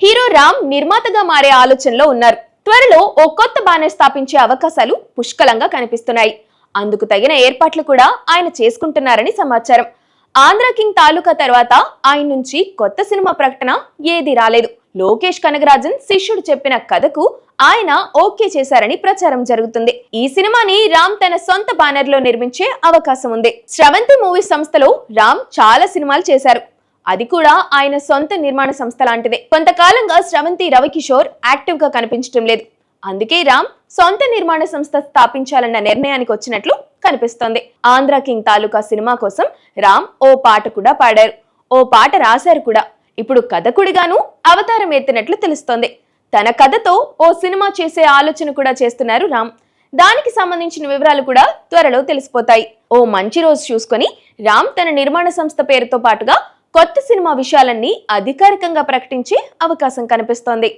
Hero Ram నిర్మాతగా మారే ఆలోచనలో ఉన్నారు. త్వరలో ఓ కొత్త బ్యానర్ స్థాపించే అవకాశాలు పుష్కలంగా కనిపిస్తున్నాయి. అందుకు తగిన ఏర్పాట్లు కూడా ఆయన చేసుకుంటున్నారని సమాచారం. ఆంధ్ర కింగ్ తాలూకా తర్వాత ఆయన నుంచి కొత్త సినిమా ప్రకటన ఏది రాలేదు. లోకేష్ కనగరాజన్ శిష్యుడు చెప్పిన కథకు ఆయన ఓకే చేశారని ప్రచారం జరుగుతుంది. ఈ సినిమాని రామ్ తన సొంత బ్యానర్ లో నిర్మించే అవకాశం ఉంది. శ్రవంతి మూవీ సంస్థలో రామ్ చాలా సినిమాలు చేశారు. అది కూడా ఆయన సొంత నిర్మాణ సంస్థ లాంటిదే. కొంతకాలంగా శ్రవంతి రవికిషోర్ యాక్టివ్ గా కనిపించడం లేదు. అందుకే రామ్ సొంత నిర్మాణ సంస్థ స్థాపించాలన్న నిర్ణయానికి వచ్చినట్లు కనిపిస్తోంది. ఆంధ్ర కింగ్ తాలూకా సినిమా కోసం రామ్ ఓ పాట కూడా పాడారు. ఓ పాట రాశారు కూడా. ఇప్పుడు కథకుడిగాను అవతారం ఎత్తినట్లు తెలుస్తోంది. తన కథతో ఓ సినిమా చేసే ఆలోచన కూడా చేస్తున్నారు రామ్. దానికి సంబంధించిన వివరాలు కూడా త్వరలో తెలిసిపోతాయి. ఓ మంచి రోజు చూసుకొని రామ్ తన నిర్మాణ సంస్థ పేరుతో పాటుగా కొత్త సినిమా విషయాలన్నీ అధికారికంగా ప్రకటించే అవకాశం కనిపిస్తోంది.